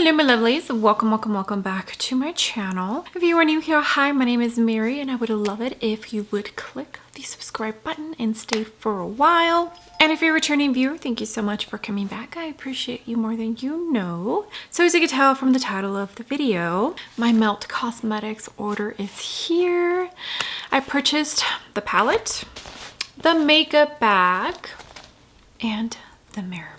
Hello my lovelies, welcome back to my channel. If you are new here, hi, my name is Mary and I would love it if you would click the subscribe button and stay for a while. And if you're a returning viewer, thank you so much for coming back. I appreciate you more than you know. So as you can tell from the title of the video, my Melt Cosmetics order is here. I purchased the palette, the makeup bag, and the mirror.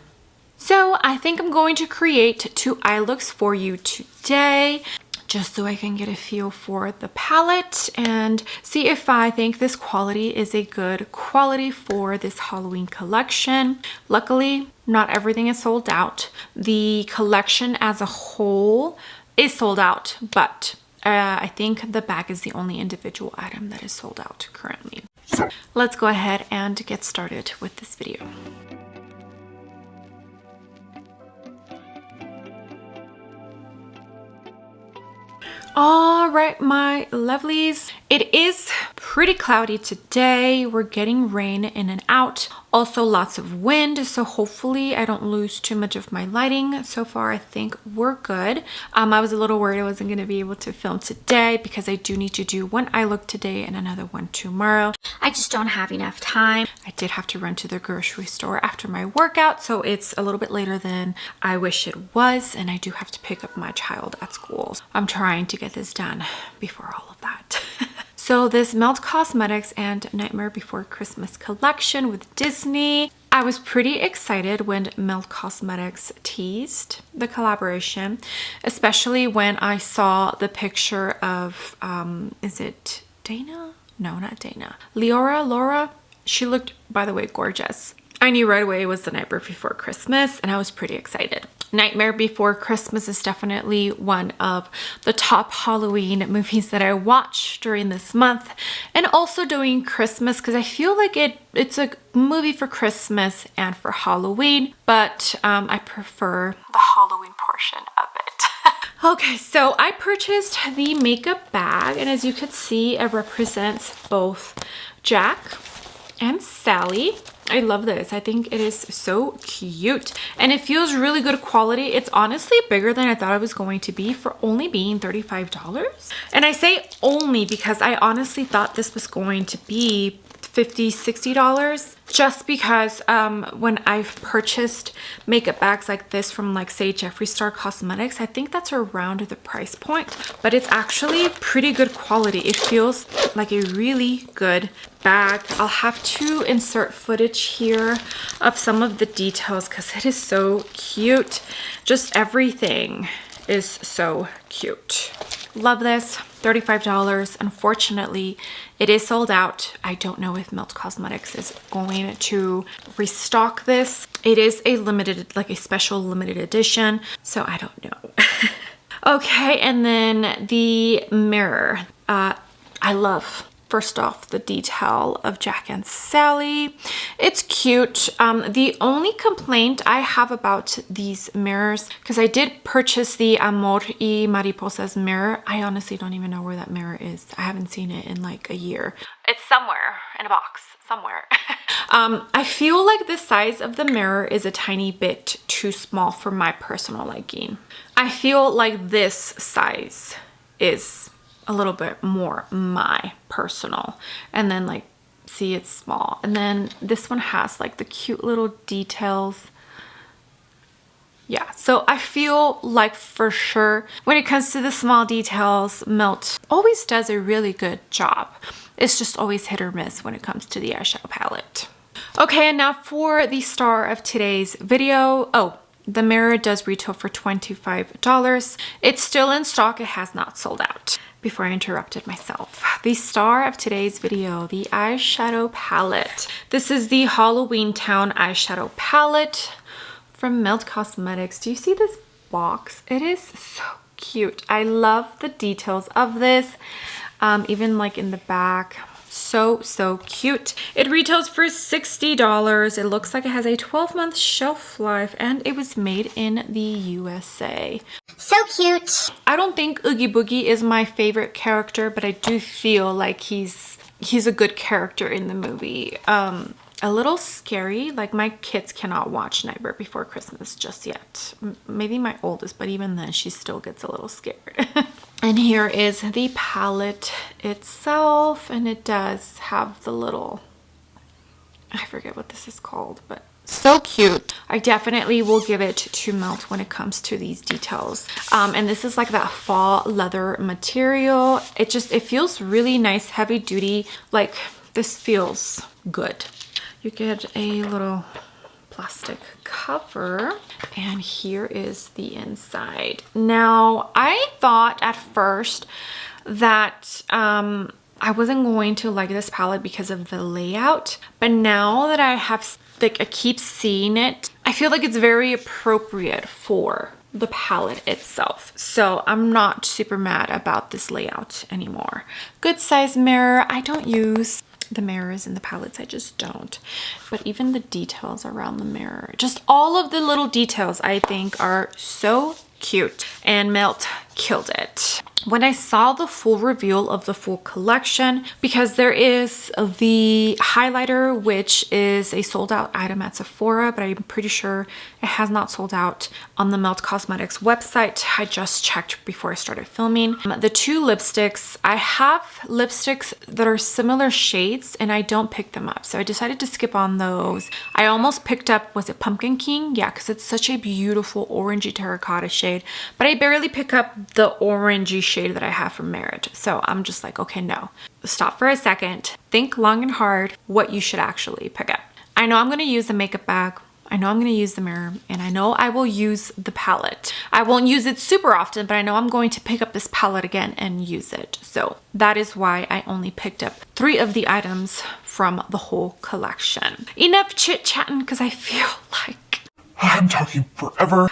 So I think I'm going to create 2 eye looks for you today, just so I can get a feel for the palette and see if I think this quality is a good quality for this Halloween collection. Luckily, not everything is sold out. The collection as a whole is sold out, but I think the bag is the only individual item that is sold out currently. Let's go ahead and get started with this video. All right, my lovelies, it is pretty cloudy today. We're getting rain in and out, also lots of wind, so hopefully I don't lose too much of my lighting. So far I think we're good. I was a little worried I wasn't going to be able to film today because I do need to do 1 eye look today and another one tomorrow. I just don't have enough time. I did have to run to the grocery store after my workout, so it's a little bit later than I wish it was, and I do have to pick up my child at school. I'm trying to get this done before all of that. So this Melt Cosmetics and Nightmare Before Christmas collection with Disney. I was pretty excited when Melt Cosmetics teased the collaboration, especially when I saw the picture of, is it Dana? No, not Dana. Laura. She looked, by the way, gorgeous. I knew right away it was the Nightmare Before Christmas and I was pretty excited. Nightmare Before Christmas is definitely one of the top Halloween movies that I watch during this month, and also during Christmas because I feel like it's a movie for Christmas and for Halloween, but I prefer the Halloween portion of it. Okay, so I purchased the makeup bag, and as you can see, it represents both Jack and Sally. I love this. I think it is so cute and it feels really good quality. It's honestly bigger than I thought it was going to be for only being $35. And I say only because I honestly thought this was going to be $50, $60, just because when I've purchased makeup bags like this from, like, say, Jeffree Star Cosmetics, I think that's around the price point, but it's actually pretty good quality. It feels like a really good bag. I'll have to insert footage here of some of the details because it is so cute. Just everything is so cute. Love this. $35. Unfortunately, it is sold out. I don't know if Melt Cosmetics is going to restock this. It is a limited, like a special limited edition, so I don't know. Okay, and then the mirror. I love, first off, the detail of Jack and Sally. It's cute. The only complaint I have about these mirrors, because I did purchase the Amor y Mariposas mirror. I honestly don't even know where that mirror is. I haven't seen it in like a year. It's somewhere in a box, somewhere. I feel like the size of the mirror is a tiny bit too small for my personal liking. I feel like this size is a little bit more my personal, and then, like, see, it's small, and then this one has like the cute little details. Yeah, so I feel like for sure when it comes to the small details, Melt always does a really good job. It's just always hit or miss when it comes to the eyeshadow palette. Okay, and now for the star of today's video. Oh, the mirror does retail for $25. It's still in stock. It has not sold out. Before I interrupted myself, the star of today's video, the eyeshadow palette. This is the Halloween Town eyeshadow palette from Melt Cosmetics. Do you see this box? It is so cute. I love the details of this, even like in the back. So cute. It retails for $60. It looks like it has a 12-month shelf life and it was made in the USA. So cute. I don't think Oogie Boogie is my favorite character, but I do feel like he's a good character in the movie. a little scary. Like my kids cannot watch Nightmare Before Christmas just yet. Maybe my oldest, but even then she still gets a little scared. And here is the palette itself, and it does have the little, I forget what this is called, but so cute. I definitely will give it to Melt when it comes to these details. And this is like that fall leather material. It feels really nice, heavy duty. Like this feels good. You get a little plastic cover, and here is the inside. Now, I thought at first that I wasn't going to like this palette because of the layout, but now that I keep seeing it, I feel like it's very appropriate for the palette itself. So I'm not super mad about this layout anymore. Good size mirror. I don't use the mirrors in the palettes, I just don't. But even the details around the mirror, just all of the little details, I think are so cute, and Melt killed it. When I saw the full reveal of the full collection, because there is the highlighter, which is a sold out item at Sephora, but I'm pretty sure it has not sold out on the Melt Cosmetics website. I just checked before I started filming. The two lipsticks, I have lipsticks that are similar shades and I don't pick them up. So I decided to skip on those. I almost picked up, was it Pumpkin King? Yeah, because it's such a beautiful orangey terracotta shade, but I barely pick up the orangey shade that I have from Merit. So I'm just like, okay, no. Stop for a second. Think long and hard what you should actually pick up. I know I'm going to use the makeup bag. I know I'm going to use the mirror, and I know I will use the palette. I won't use it super often, but I know I'm going to pick up this palette again and use it. So that is why I only picked up 3 of the items from the whole collection. Enough chit-chatting, because I feel like I'm talking forever.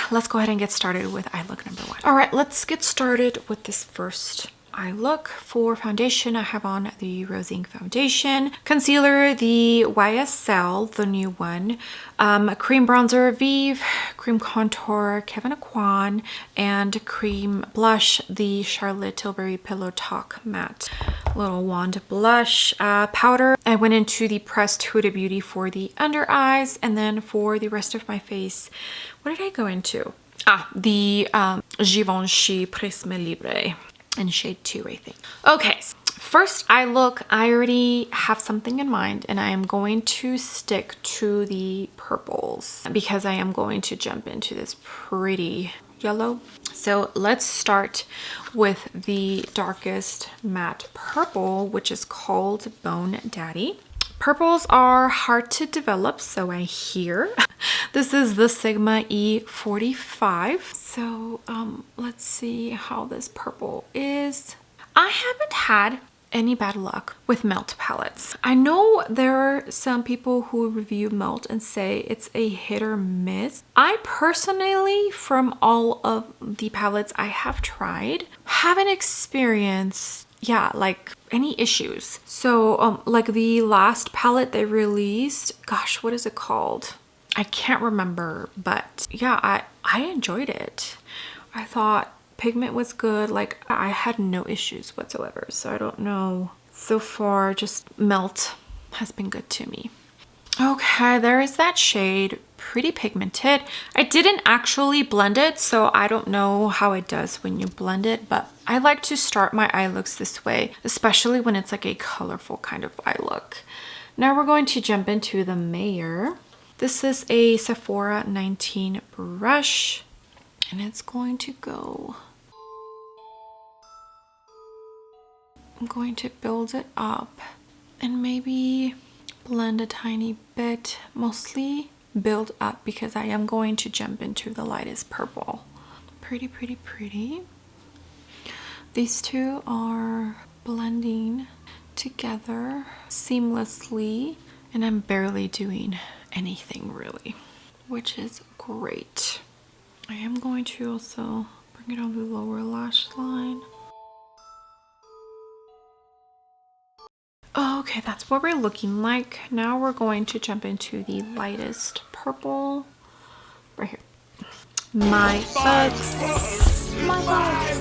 Let's go ahead and get started with eye look number 1. All right, let's get started with this first eye look. For foundation, I have on the Rose Inc foundation. Concealer, the YSL, the new one. Cream bronzer, Vive. Cream contour, Kevin Aquan. And cream blush, the Charlotte Tilbury Pillow Talk Matte little wand blush. Powder, I went into the pressed Huda Beauty for the under eyes, and then for the rest of my face, what did I go into? The Givenchy Prisme Libre in shade 2, I think. Okay, first eye look, I already have something in mind, and I am going to stick to the purples because I am going to jump into this pretty yellow. So let's start with the darkest matte purple, which is called Bone Daddy. Purples are hard to develop, so I hear. This is the Sigma E45. So let's see how this purple is. I haven't had any bad luck with Melt palettes. I know there are some people who review Melt and say it's a hit or miss. I personally, from all of the palettes I have tried, haven't experienced like any issues. So like the last palette they released, gosh, what is it called? I can't remember, but yeah, I enjoyed it. I thought pigment was good. Like I had no issues whatsoever. So I don't know. So far, just Melt has been good to me. Okay, there is that shade. Pretty pigmented. I didn't actually blend it, so I don't know how it does when you blend it, but I like to start my eye looks this way, especially when it's like a colorful kind of eye look. Now we're going to jump into the Mayer. This is a Sephora 19 brush, and it's going to go. I'm going to build it up and maybe blend a tiny bit, mostly build up because I am going to jump into the lightest purple. Pretty, pretty, pretty. These two are blending together seamlessly, and I'm barely doing anything really, which is great. I am going to also bring it on the lower lash line. Okay, that's what we're looking like. Now we're going to jump into the lightest purple right here. My bugs. My bugs.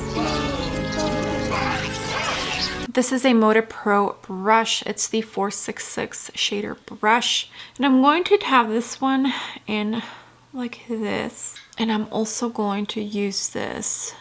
This is a Moda Pro brush. It's the 466 shader brush. And I'm going to have this one in like this. And I'm also going to use this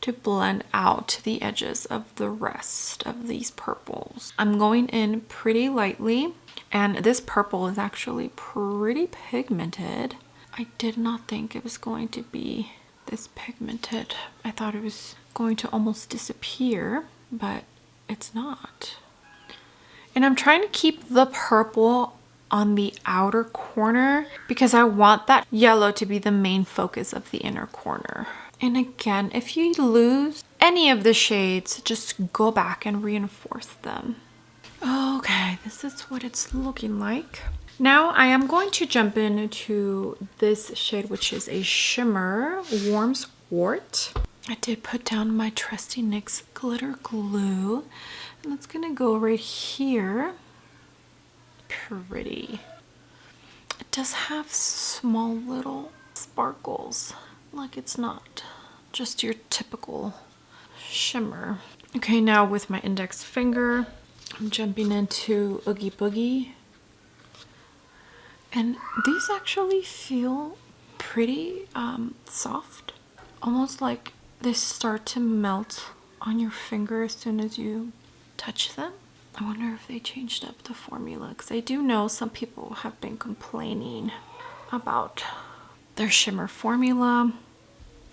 to blend out the edges of the rest of these purples. I'm going in pretty lightly, and this purple is actually pretty pigmented. I did not think it was going to be this pigmented. I thought it was going to almost disappear, but it's not. And I'm trying to keep the purple on the outer corner because I want that yellow to be the main focus of the inner corner. And again, if you lose any of the shades, just go back and reinforce them. Okay, this is what it's looking like. Now I am going to jump into this shade, which is a shimmer, Warm Swart. I did put down my trusty NYX glitter glue, and it's gonna go right here. Pretty. It does have small little sparkles, like it's not just your typical shimmer. Okay, now with my index finger, I'm jumping into Oogie Boogie. And these actually feel pretty soft, almost like they start to melt on your finger as soon as you touch them. I wonder if they changed up the formula, because I do know some people have been complaining about their shimmer formula.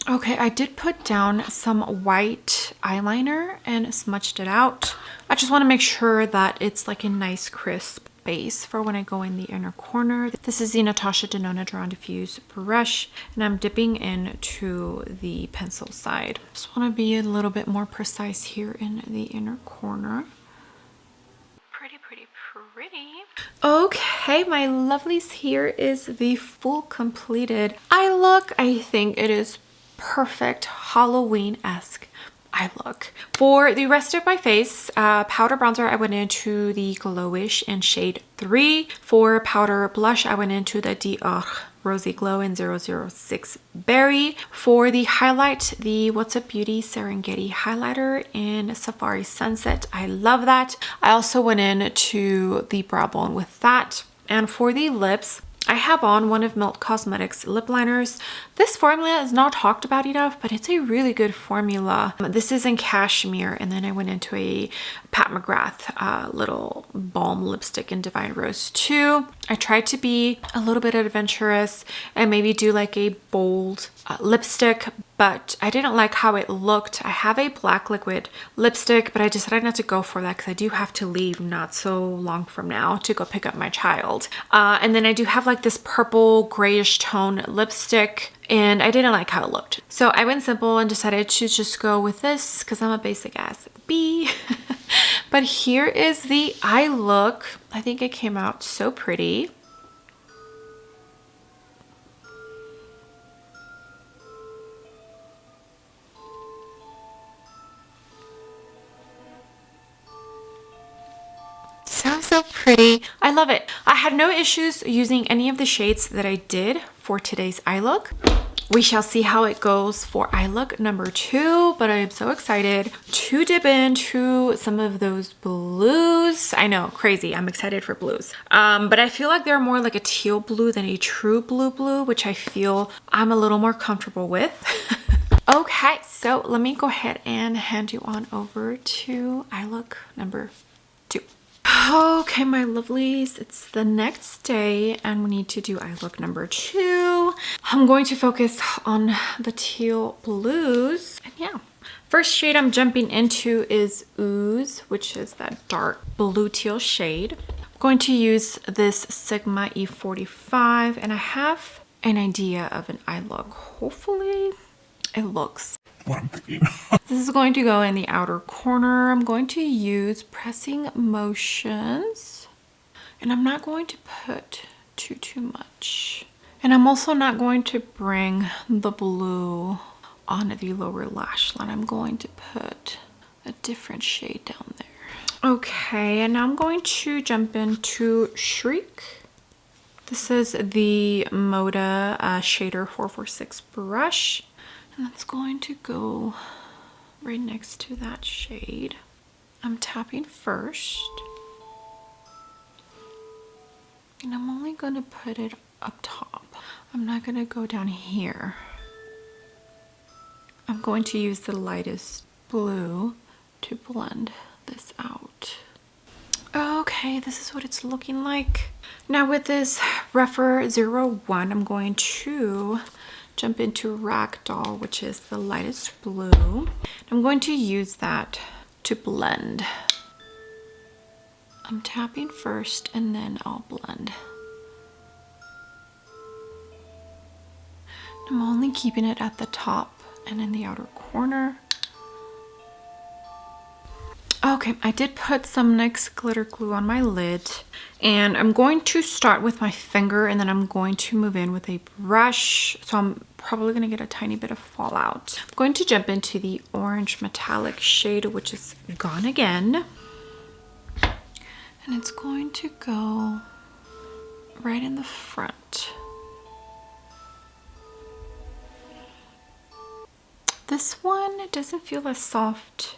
Okay, I did put down some white eyeliner and smudged it out. I just want to make sure that it's like a nice crisp base for when I go in the inner corner. This is the Natasha Denona Draw and Diffuse brush, and I'm dipping into the pencil side. Just want to be a little bit more precise here in the inner corner. Pretty. Okay, my lovelies, here is the full completed eye look. I think it is perfect Halloween-esque eye look. For the rest of my face, powder bronzer, I went into the Glowish in shade 3. For powder blush, I went into the Dior Rosy Glow in 006 Berry. For the highlight, the What's Up Beauty Serengeti highlighter in Safari Sunset. I love that. I also went into the brow bone with that. And for the lips, I have on one of Milk Cosmetics lip liners. This formula is not talked about enough, but it's a really good formula. This is in Cashmere, and then I went into a Pat McGrath little balm lipstick in Divine Rose 2. I tried to be a little bit adventurous and maybe do like a bold lipstick, but I didn't like how it looked. I have a black liquid lipstick, but I decided not to go for that because I do have to leave not so long from now to go pick up my child. And then I do have like this purple grayish tone lipstick, and I didn't like how it looked. So I went simple and decided to just go with this because I'm a basic ass bee. But here is the eye look. I think it came out so pretty. So pretty. I love it. I had no issues using any of the shades that I did for today's eye look. We shall see how it goes for eye look number 2, but I am so excited to dip into some of those blues. I know, crazy. I'm excited for blues. But I feel like they're more like a teal blue than a true blue, which I feel I'm a little more comfortable with. Okay, so let me go ahead and hand you on over to eye look number 2. Okay, my lovelies, it's the next day and we need to do eye look number 2. I'm going to focus on the teal blues. And yeah, first shade I'm jumping into is Eaze, which is that dark blue teal shade. I'm going to use this Sigma E45, and I have an idea of an eye look. Hopefully it looks What I'm thinking. This is going to go in the outer corner. I'm going to use pressing motions, and I'm not going to put too much. And I'm also not going to bring the blue on the lower lash line. I'm going to put a different shade down there. Okay, and now I'm going to jump into Shriek. This is the Moda Shader 446 brush. And that's going to go right next to that shade. I'm tapping first. And I'm only going to put it up top. I'm not going to go down here. I'm going to use the lightest blue to blend this out. Okay, this is what it's looking like. Now with this Refer 01, I'm going to jump into Ragdoll, which is the lightest blue. I'm going to use that to blend. I'm tapping first and then I'll blend. I'm only keeping it at the top and in the outer corner. Okay, I did put some NYX glitter glue on my lid, and I'm going to start with my finger and then I'm going to move in with a brush. So I'm probably going to get a tiny bit of fallout. I'm going to jump into the orange metallic shade, which is Gone Again. And it's going to go right in the front. This one doesn't feel as soft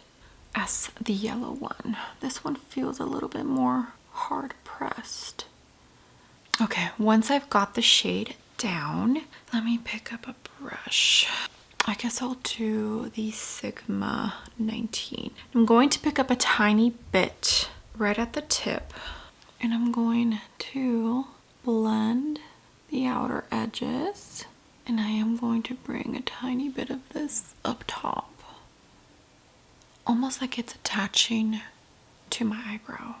as the yellow one. This one feels a little bit more hard pressed. Okay, once I've got the shade down, let me pick up a brush. I guess I'll do the Sigma 19. I'm going to pick up a tiny bit right at the tip, and I'm going to blend the outer edges, and I am going to bring a tiny bit of this up top, almost like it's attaching to my eyebrow.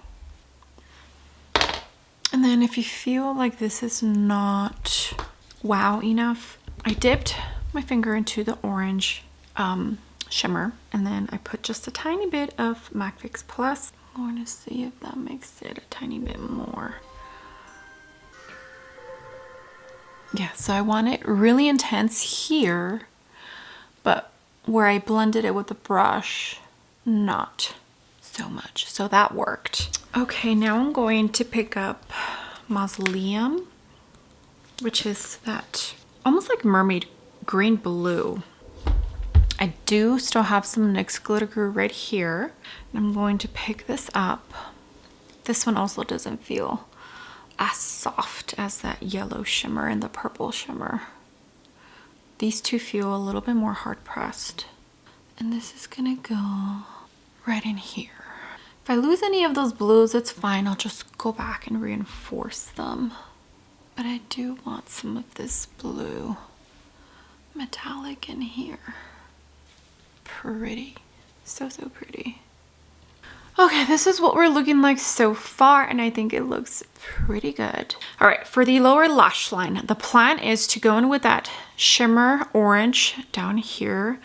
And then if you feel like this is not wow enough, I dipped my finger into the orange shimmer, and then I put just a tiny bit of MAC Fix Plus. I'm going to see if that makes it a tiny bit more. Yeah, so I want it really intense here, but where I blended it with the brush, not so much. So that worked. Okay, now I'm going to pick up Mausoleum, which is that almost like mermaid green blue. I do still have some NYX glitter glue right here. I'm going to pick this up. This one also doesn't feel as soft as that yellow shimmer and the purple shimmer. These two feel a little bit more hard pressed. And this is gonna go right in here. If I lose any of those blues, it's fine. I'll just go back and reinforce them. But I do want some of this blue metallic in here. Pretty. So pretty. Okay, this is what we're looking like so far, and I think it looks pretty good. All right, for the lower lash line, the plan is to go in with that shimmer orange down here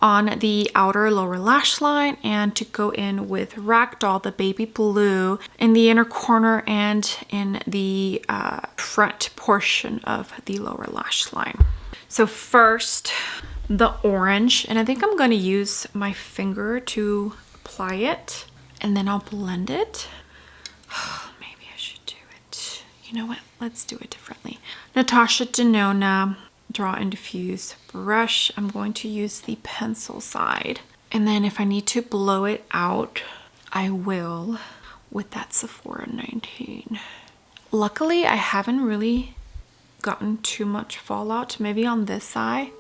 on the outer lower lash line, and to go in with Ragdoll, the baby blue, in the inner corner and in the front portion of the lower lash line. So first, the orange, and I think I'm going to use my finger to apply it, and then I'll blend it. Maybe I should do it. You know what? Let's do it differently. Natasha Denona Draw and Diffuse brush. I'm going to use the pencil side. And then if I need to blow it out, I will with that Sephora 19. Luckily, I haven't really gotten too much fallout, maybe on this side.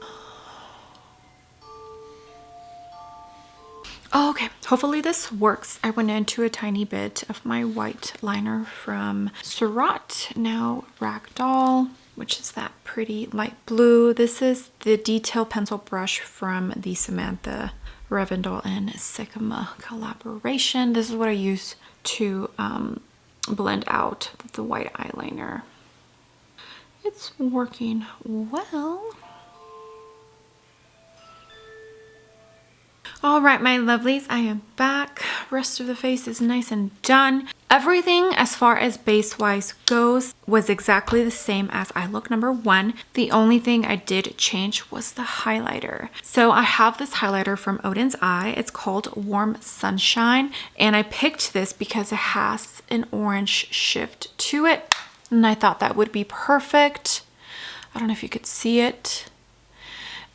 Oh, okay, hopefully this works. I went into a tiny bit of my white liner from Surat, now Ragdoll, which is that pretty light blue. This is the detail pencil brush from the Samantha Revendell and Sigma collaboration. This is what I use to blend out the white eyeliner. It's working well. All right, my lovelies, I am back. Rest of the face is nice and done. Everything as far as base wise goes was exactly the same as eye look number 1. The only thing I did change was the highlighter. So I have this highlighter from Odin's Eye. It's called Warm Sunshine, and I picked this because it has an orange shift to it, and I thought that would be perfect. I don't know if you could see it.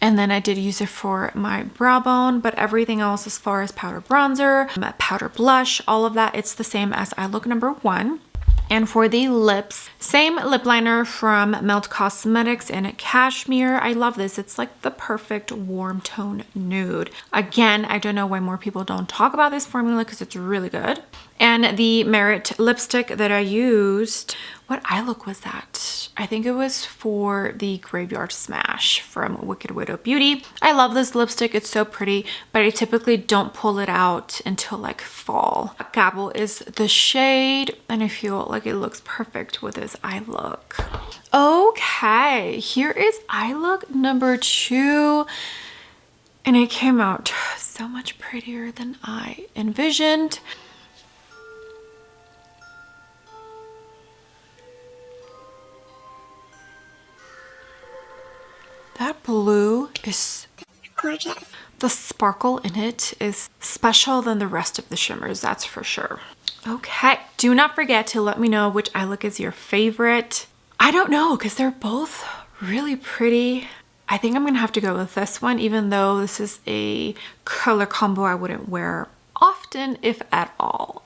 And then I did use it for my brow bone, but everything else as far as powder bronzer, powder blush, all of that, it's the same as eye look number 1. And for the lips, same lip liner from Melt Cosmetics in Cashmere. I love this. It's like the perfect warm tone nude. Again, I don't know why more people don't talk about this formula because it's really good. And the Merit lipstick that I used, what eye look was that? I think it was for the Graveyard Smash from Wicked Widow Beauty. I love this lipstick. It's so pretty, but I typically don't pull it out until like fall. Gabble is the shade, and I feel like it looks perfect with this eye look. Okay, here is eye look number 2. And it came out so much prettier than I envisioned. That blue is gorgeous. The sparkle in it is special than the rest of the shimmers, that's for sure. Okay, do not forget to let me know which eye look is your favorite. I don't know because they're both really pretty. I think I'm gonna have to go with this one, even though this is a color combo I wouldn't wear often, if at all.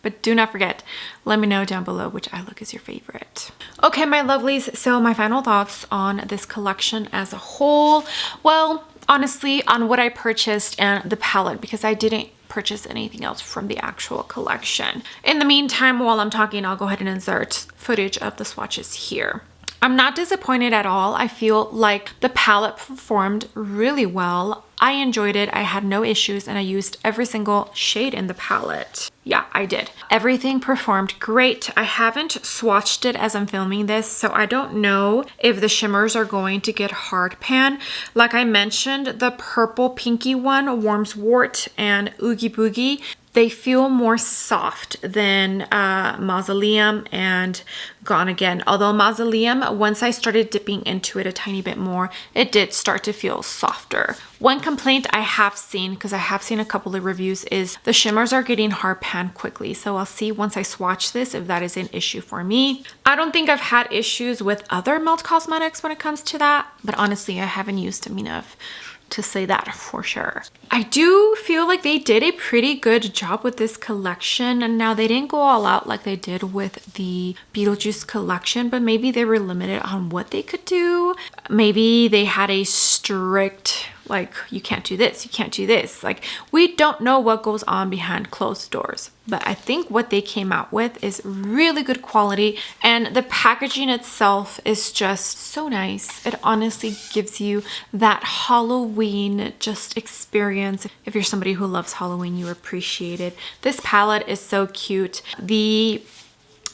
But do not forget, let me know down below which eye look is your favorite. Okay, my lovelies, so my final thoughts on this collection as a whole. Well, honestly, on what I purchased and the palette, because I didn't purchase anything else from the actual collection. In the meantime, while I'm talking, I'll go ahead and insert footage of the swatches here. I'm not disappointed at all. I feel like the palette performed really well. I enjoyed it. I had no issues and I used every single shade in the palette. Yeah, I did. Everything performed great. I haven't swatched it as I'm filming this, so I don't know if the shimmers are going to get hard pan. Like I mentioned, the purple pinky one, Warms Wart and Oogie Boogie, they feel more soft than Mausoleum and Gone Again. Although Mausoleum, once I started dipping into it a tiny bit more, it did start to feel softer. One complaint I have seen, because I have seen a couple of reviews, is the shimmers are getting hard pan quickly. So I'll see once I swatch this if that is an issue for me. I don't think I've had issues with other Melt Cosmetics when it comes to that, but honestly, I haven't used them enough to say that for sure. I do feel like they did a pretty good job with this collection, and now they didn't go all out like they did with the Beetlejuice collection, but maybe they were limited on what they could do. Maybe they had a strict, like, you can't do this, you can't do this. Like, we don't know what goes on behind closed doors, but I think what they came out with is really good quality, and the packaging itself is just so nice. It honestly gives you that Halloween just experience. If you're somebody who loves Halloween, you appreciate it. This palette is so cute. The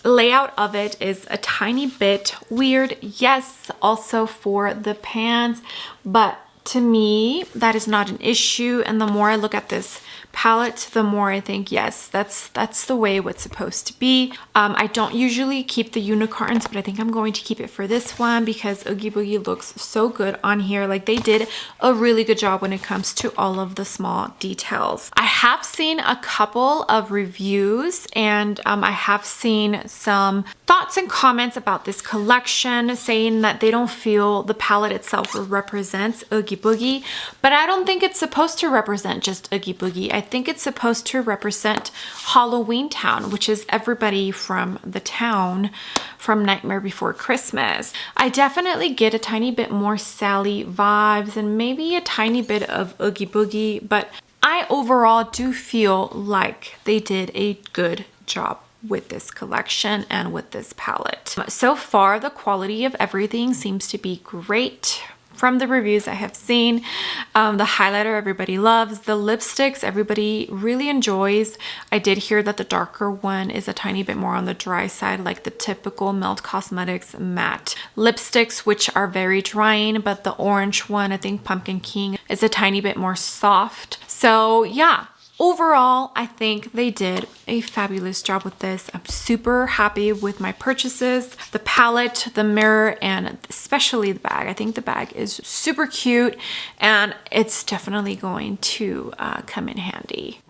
layout of it is a tiny bit weird, yes, also for the pans, but to me, that is not an issue. And the more I look at this palette, the more I think, yes, that's the way it's supposed to be. I don't usually keep the unicorns, but I think I'm going to keep it for this one because Oogie Boogie looks so good on here. Like, they did a really good job when it comes to all of the small details. I have seen a couple of reviews, and I have seen some thoughts and comments about this collection saying that they don't feel the palette itself represents Oogie Boogie, but I don't think it's supposed to represent just Oogie Boogie. I think it's supposed to represent Halloween Town, which is everybody from the town from Nightmare Before Christmas. I definitely get a tiny bit more Sally vibes and maybe a tiny bit of Oogie Boogie, but I overall do feel like they did a good job with this collection and with this palette. So far, the quality of everything seems to be great. From the reviews I have seen, the highlighter everybody loves, the lipsticks everybody really enjoys. I did hear that the darker one is a tiny bit more on the dry side, like the typical Melt Cosmetics matte lipsticks, which are very drying, but the orange one, I think Pumpkin King, is a tiny bit more soft. So yeah, overall, I think they did a fabulous job with this. I'm super happy with my purchases, the palette, the mirror, and especially the bag. I think the bag is super cute and it's definitely going to come in handy.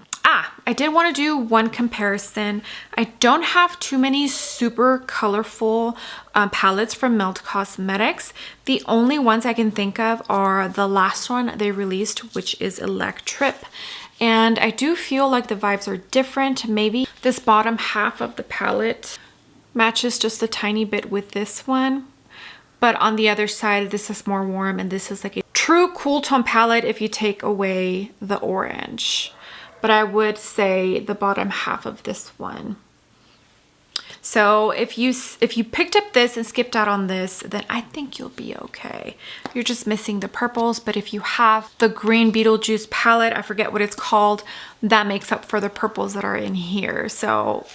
I did want to do one comparison. I don't have too many super colorful palettes from Melt Cosmetics. The only ones I can think of are the last one they released, which is Electrip. And I do feel like the vibes are different. Maybe this bottom half of the palette matches just a tiny bit with this one. But on the other side, this is more warm and this is like a true cool tone palette if you take away the orange. But I would say the bottom half of this one. So if you picked up this and skipped out on this, then I think you'll be okay. You're just missing the purples, but if you have the green Beetlejuice palette, I forget what it's called, that makes up for the purples that are in here. So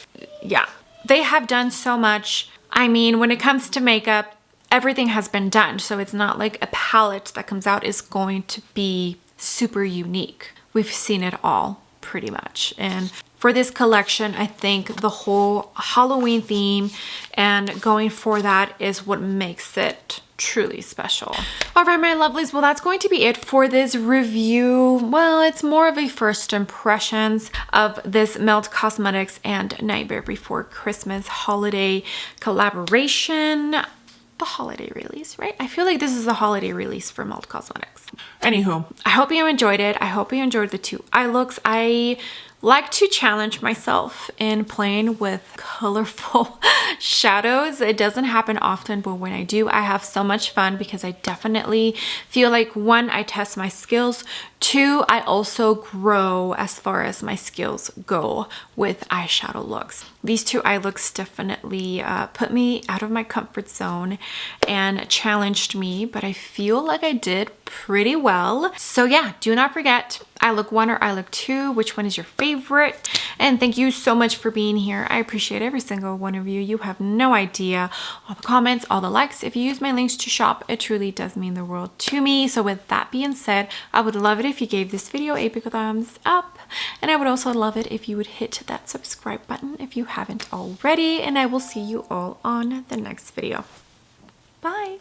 yeah, they have done so much. I mean, when it comes to makeup, everything has been done. So it's not like a palette that comes out is going to be super unique. We've seen it all pretty much. And for this collection, I think the whole Halloween theme and going for that is what makes it truly special. All right, my lovelies, well, that's going to be it for this review. Well, it's more of a first impressions of this Melt Cosmetics and Nightmare Before Christmas holiday collaboration. The holiday release, right? I feel like this is a holiday release for Melt Cosmetics. Anywho, I hope you enjoyed it. I hope you enjoyed the two eye looks. I like to challenge myself in playing with colorful shadows. It doesn't happen often, but when I do, I have so much fun because I definitely feel like, one, I test my skills, two, I also grow as far as my skills go with eyeshadow looks. These two eye looks definitely put me out of my comfort zone and challenged me, but I feel like I did pretty well. So yeah, do not forget eye look 1 or eye look 2. Which one is your favorite? And thank you so much for being here. I appreciate every single one of you. You have no idea. All the comments, all the likes. If you use my links to shop, it truly does mean the world to me. So with that being said, I would love it if you gave this video a big thumbs up. And I would also love it if you would hit that subscribe button if you haven't already. And I will see you all on the next video. Bye.